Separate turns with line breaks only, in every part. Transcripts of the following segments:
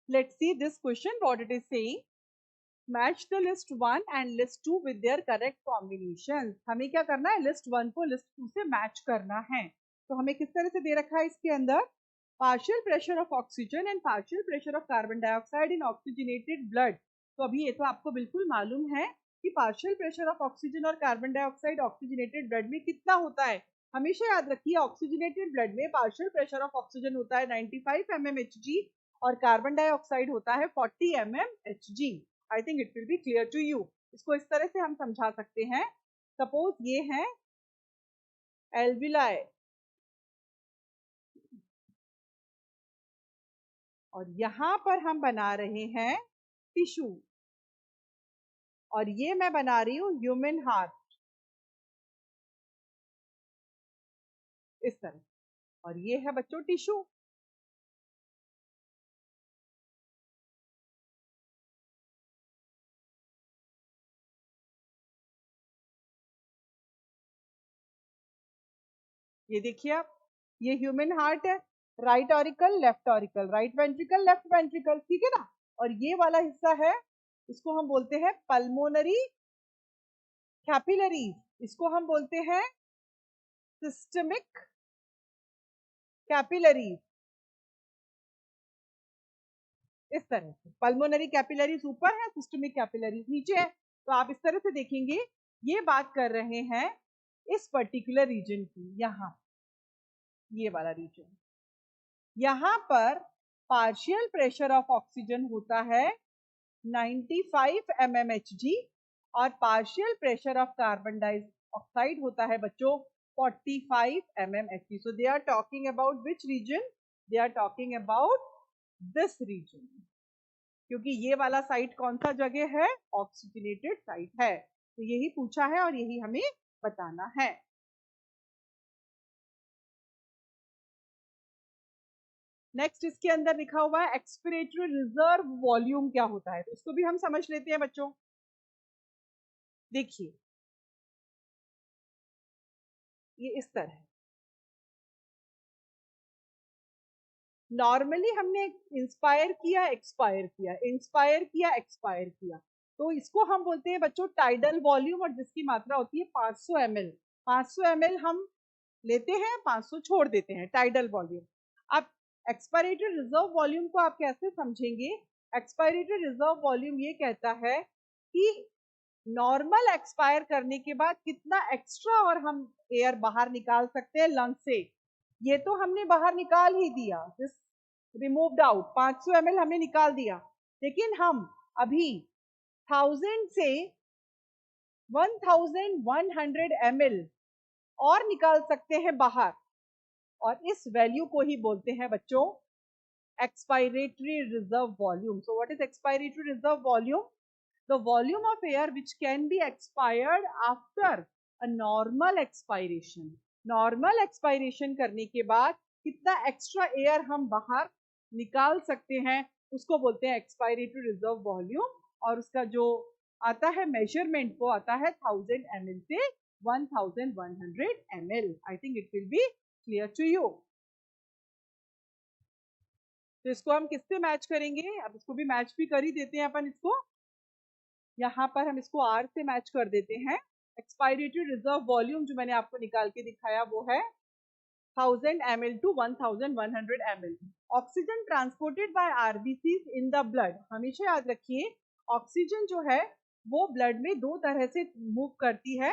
Let's see this question, what it is saying. Match the list 1 and list 2 with their correct combinations. हमें क्या करना है, list 1 को list 2 से match करना है. तो हमें किस तरह से दे रखा है इसके अंदर, partial pressure of oxygen and partial pressure of carbon dioxide in oxygenated blood. तो अभी ये तो आपको बिल्कुल मालूम है कि partial pressure of oxygen और carbon dioxide oxygenated blood में कितना होता है. हमेशा याद रखिए ऑक्सीजनेटेड ब्लड में पार्शियल प्रेशर ऑफ ऑक्सीजन होता है 95 mmHg और कार्बन डाइऑक्साइड होता है 40 mmHg. I think it will be clear to you. इसको इस तरह से हम समझा सकते हैं. सपोज ये है एल्विलाई और यहां पर हम बना रहे हैं टिश्यू और ये मैं बना रही हूं ह्यूमन हार्ट इस तरह, और ये है बच्चों टिश्यू. ये देखिए आप, ये ह्यूमन हार्ट है, right auricle left auricle, right ventricle left ventricle, ठीक है ना. और ये वाला हिस्सा है, इसको हम बोलते हैं पल्मोनरी कैपिलरीज, इसको हम बोलते हैं सिस्टमिक कैपिलरीज. इस तरह से पल्मोनरी कैपिलरीज ऊपर है, सिस्टमिक कैपिलरीज नीचे है. तो आप इस तरह से देखेंगे, ये बात कर रहे हैं इस पर्टिकुलर रीजन की. यहाँ ये वाला रीजन, यहाँ पर पार्शियल प्रेशर ऑफ ऑक्सीजन होता है 95 mmHg और partial pressure of carbon dioxide होता है बच्चों 45 mmHg. So they are talking about which region, they are talking about this region, क्योंकि ये वाला साइट कौन सा जगह है, ऑक्सीजनेटेड साइट है. तो यही पूछा है और यही हमें बताना है. नेक्स्ट इसके अंदर लिखा हुआ है एक्सपिरेटरी रिजर्व वॉल्यूम क्या होता है, तो इसको भी हम समझ लेते हैं बच्चों. देखिए ये इस तरह है, नॉर्मली हमने इंस्पायर किया एक्सपायर किया, इंस्पायर किया एक्सपायर किया, तो इसको हम बोलते हैं बच्चों टाइडल वॉल्यूम, और जिसकी मात्रा होती है 500 ml. 500 ml हम लेते हैं, 500 छोड़ देते हैं, टाइडल वॉल्यूम. अब एक्सपायरेटरी रिजर्व वॉल्यूम को आप कैसे समझेंगे, एक्सपायरेटरी रिजर्व वॉल्यूम ये कहता है कि नॉर्मल एक्सपायर करने के बाद कितना एक्स्ट्रा और हम एयर बाहर निकाल सकते हैं लंग से. ये तो हमने बाहर निकाल ही दिया, दिस रिमूव्ड आउट, 500 ml हमने निकाल दिया, लेकिन हम अभी 1000 से 1100 ml और निकाल सकते हैं बाहर, और इस वैल्यू को ही बोलते हैं बच्चों expiratory reserve volume. So what is expiratory reserve volume? The volume of air which can be expired after a normal expiration. Normal expiration करने के बाद कितना एक्स्ट्रा एयर हम बाहर निकाल सकते हैं, उसको बोलते हैं एक्सपायरेटरी रिजर्व वॉल्यूम. और उसका जो आता है मेजरमेंट वो आता है 1000 ml से 1100 ml. I think it will be clear to you. तो इसको हम किससे मैच करेंगे, अब इसको भी मैच भी कर ही देते हैं अपन. इसको यहाँ पर हम इसको R से मैच कर देते हैं. एक्सपायरेटरी रिजर्व वॉल्यूम जो मैंने आपको निकाल के दिखाया वो है 1000 ml to 1100 ml. Oxygen transported by RBCs in the blood. हमेशा याद रखिए ऑक्सीजन जो है वो ब्लड में दो तरह से मूव करती है.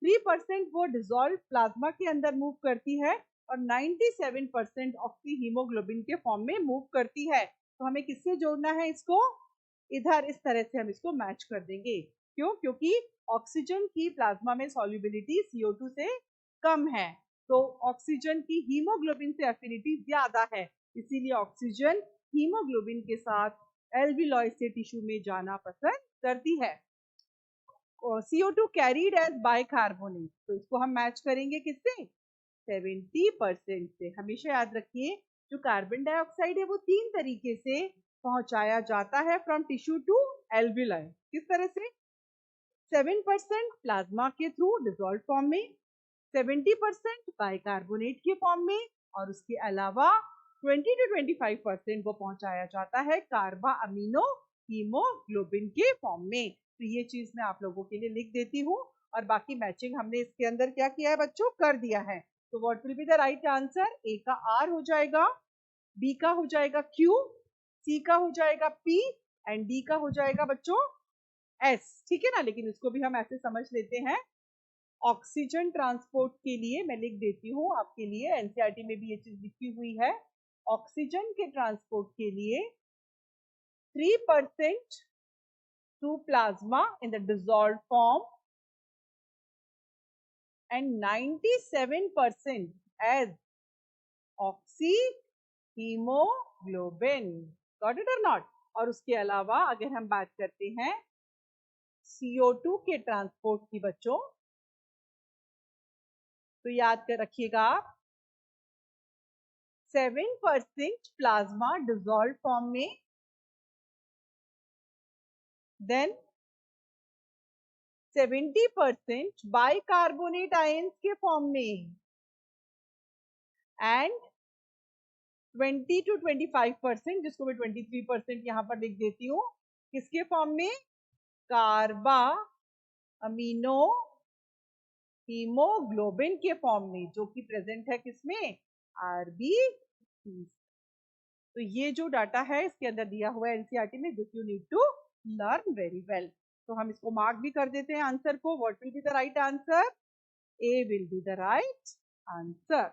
3% वो डिजोल्व प्लाज्मा के अंदर मूव करती है और 97% ऑफ द हीमोग्लोबिन के फॉर्म में मूव करती है. तो हमें किससे जोड़ना है इसको, इधर इस तरह से हम इसको मैच कर देंगे. क्यों? क्योंकि ऑक्सीजन की प्लाज्मा में सॉल्युबिलिटी CO2 से कम है, तो ऑक्सीजन की हीमोग्लोबिन से एफिनिटी ज्यादा है, इसीलिए ऑक्सीजन हीमोग्लोबिन के साथ एल्विलॉय से टिश्यू में जाना पसंद करती है. CO2 कैरीड एज बाइकार्बोनेट, तो इसको हम मैच करेंगे किससे, 70% से. हमेशा याद रखिए जो कार्बन डाइऑक्साइड है वो तीन तरीके से पहुंचाया जाता है फ्रॉम टिश्यू टू एल्विलाई. किस तरह से, 7% प्लाज्मा के थ्रू डिसॉल्व फॉर्म में, 70% बाइकार्बोनेट के फॉर्म में, और उसके अलावा 20 to 25% वो पहुंचाया जाता है कार्बा अमीनो हीमोग्लोबिन के फॉर्म में। तो ये चीज मैं आप लोगों के लिए लिख देती हूँ, और बाकी मैचिंग हमने इसके अंदर क्या किया है बच्चों, कर दिया है। तो what will be the right answer, A का आर हो जाएगा, बी का हो जाएगा क्यू, सी का हो जाएगा पी, एंड डी का हो जाएगा बच्चों एस। ठीक है ना, लेकिन इसको भी हम ऐसे समझ लेते हैं। ऑक्सीजन ट्रांसपोर्ट के लिए मैं लिख देती हूँ आपके लिए, एनसीईआरटी में भी ये चीज लिखी हुई है। ऑक्सीजन के ट्रांसपोर्ट के लिए 3% to plasma in the dissolved form and 97% as oxyhemoglobin. Got it or not? और उसके अलावा अगर हम बात करते हैं CO2 के ट्रांसपोर्ट की बच्चों, तो याद कर रखिएगा आप 7% प्लाज्मा डिसॉल्व फॉर्म में, देन 70% बाइकार्बोनेट आयंस के फॉर्म में, एंड 20 to 25%, जिसको मैं 23% यहाँ पर लिख देती हूँ, किसके फॉर्म में, कार्बा अमीनो हीमोग्लोबिन के फॉर्म में, जो कि प्रेजेंट है किसमें, आरबीसी। तो ये जो डाटा है इसके अंदर दिया हुआ है एनसीईआरटी में, this you need to learn very well. तो हम इसको मार्क भी कर देते हैं आंसर को। What will be the right answer, A will be the right answer.